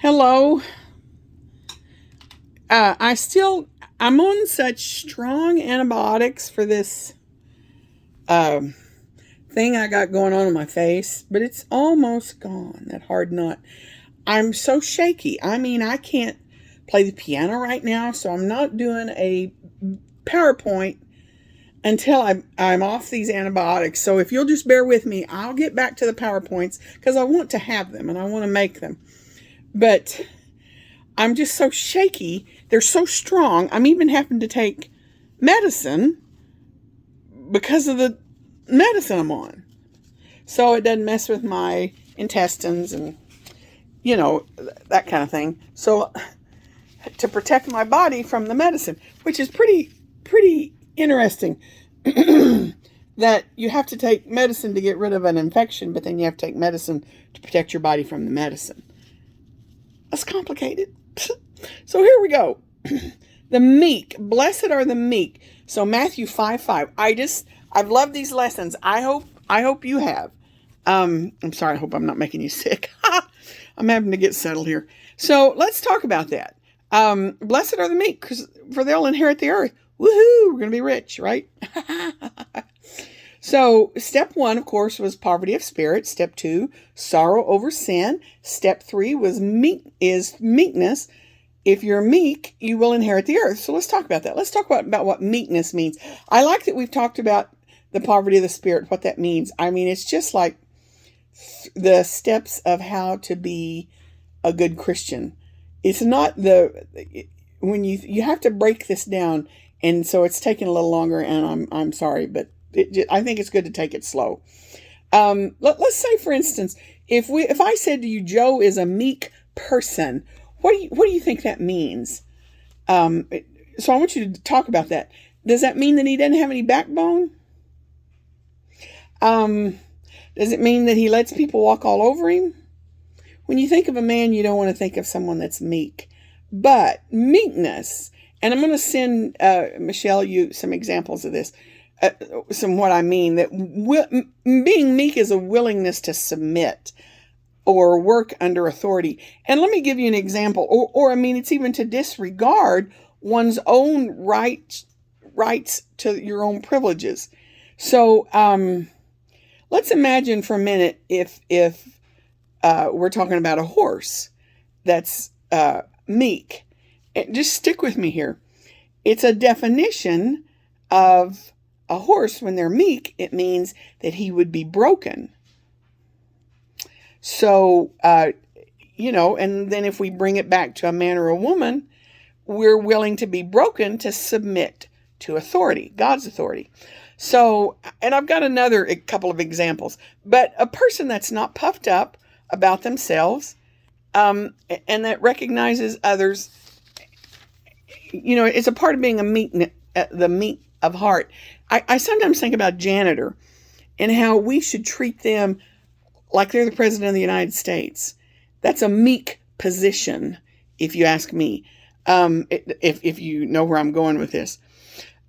Hello. I still I'm on such strong antibiotics for this um, thing I got going on in my face, but it's almost gone. That hard nut. I'm so shaky. I mean, I can't play the piano right now, so I'm not doing a PowerPoint until I'm off these antibiotics. So if you'll just bear with me, I'll get back to the PowerPoints because I want to have them and I want to make them. But I'm just so shaky. They're so strong. I'm even having to take medicine because of the medicine I'm on. So it doesn't mess with my intestines and, that kind of thing. So to protect my body from the medicine, which is pretty interesting that you have to take medicine to get rid of an infection, but then you have to take medicine to protect your body from the medicine. That's complicated. So here we go. The meek. Blessed are the meek. So Matthew 5:5. I've loved these lessons. I hope you have. I'm sorry, I hope I'm not making you sick. I'm having to get settled here. So let's talk about that. Blessed are the meek, for they'll inherit the earth. Woohoo! We're gonna be rich, right? So step 1, of course, was poverty of spirit. Step 2, sorrow over sin. Step 3 was meekness. If you're meek, you will inherit the earth. So let's talk about that. Let's talk about what meekness means. I like that we've talked about the poverty of the spirit, what that means. I mean, it's just like the steps of how to be a good Christian. It's not when you have to break this down, and so it's taking a little longer, and I'm sorry, but I think it's good to take it slow. Let's say, for instance, if I said to you, Joe is a meek person, what do you think that means? So I want you to talk about that. Does that mean that he doesn't have any backbone? Does it mean that he lets people walk all over him? When you think of a man, you don't want to think of someone that's meek. But meekness, and I'm going to send Michelle you some examples of this. Some what I mean, that being meek is a willingness to submit or work under authority. And let me give you an example. Or I mean, it's even to disregard one's own rights to your own privileges. So let's imagine for a minute if we're talking about a horse that's meek. Just stick with me here. It's a definition of a horse. When they're meek, it means that he would be broken. So, and then if we bring it back to a man or a woman, we're willing to be broken to submit to authority, God's authority. So, and I've got a couple of examples, but a person that's not puffed up about themselves, and that recognizes others, it's a part of being the meek of heart. I sometimes think about janitor and how we should treat them like they're the president of the United States. That's a meek position, if you ask me, if you know where I'm going with this.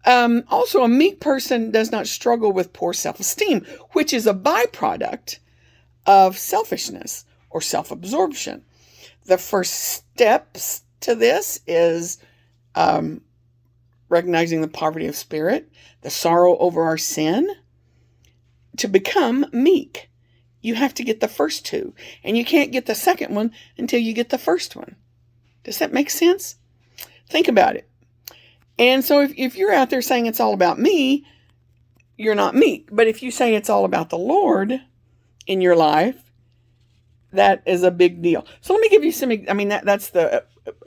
Also, a meek person does not struggle with poor self-esteem, which is a byproduct of selfishness or self-absorption. The first steps to this is recognizing the poverty of spirit, the sorrow over our sin. To become meek, you have to get the first two, and you can't get the second one until you get the first one. Does that make sense? Think about it. And so if you're out there saying it's all about me, you're not meek. But if you say it's all about the Lord in your life, that is a big deal. So let me give you that's the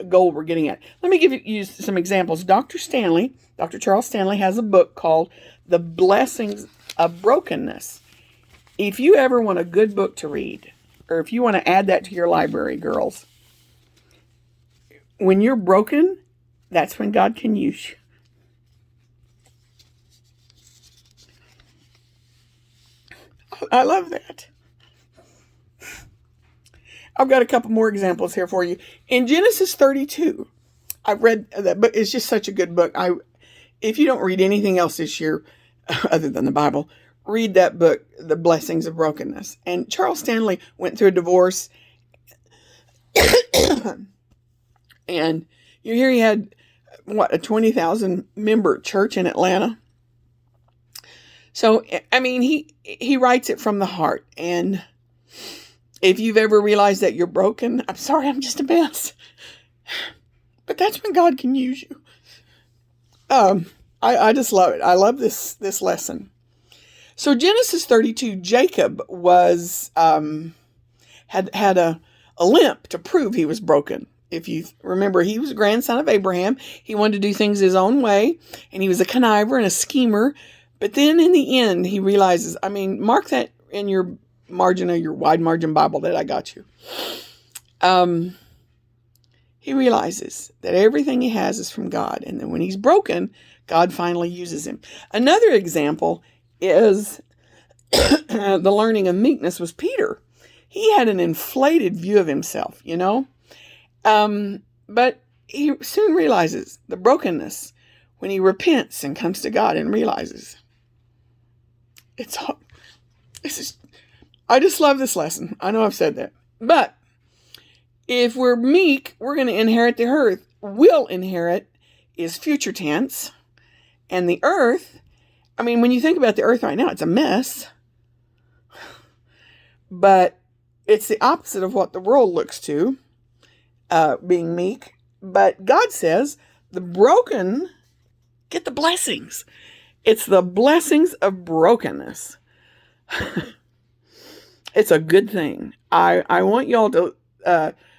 goal we're getting at. Let me give you some examples. Dr. Charles Stanley has a book called The Blessings of Brokenness. If you ever want a good book to read, or if you want to add that to your library, girls, when you're broken, that's when God can use you. I love that. I've got a couple more examples here for you. In Genesis 32, I've read that book. It's just such a good book. If you don't read anything else this year, other than the Bible, read that book, The Blessings of Brokenness. And Charles Stanley went through a divorce. And you hear he had, what, a 20,000 member church in Atlanta. So, I mean, he writes it from the heart. And if you've ever realized that you're broken, I'm sorry, I'm just a mess. But that's when God can use you. I just love it. I love this lesson. So Genesis 32, Jacob was had a limp to prove he was broken. If you remember, he was a grandson of Abraham. He wanted to do things his own way, and he was a conniver and a schemer. But then in the end, he realizes, I mean, mark that in your margin of your wide margin Bible that I got you. He realizes that everything he has is from God. And then when he's broken, God finally uses him. Another example is the learning of meekness was Peter. He had an inflated view of himself, you know. But he soon realizes the brokenness when he repents and comes to God and realizes I just love this lesson. I know I've said that. But if we're meek, we're going to inherit the earth. Will inherit is future tense. And the earth, I mean, when you think about the earth right now, it's a mess. But it's the opposite of what the world looks to, being meek. But God says the broken get the blessings. It's the blessings of brokenness. It's a good thing. I want y'all to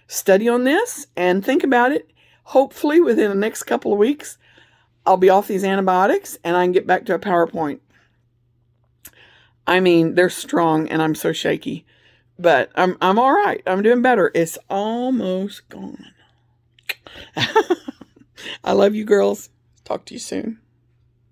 study on this and think about it. Hopefully within the next couple of weeks, I'll be off these antibiotics and I can get back to a PowerPoint. I mean, they're strong and I'm so shaky. But I'm all right. I'm doing better. It's almost gone. I love you girls. Talk to you soon.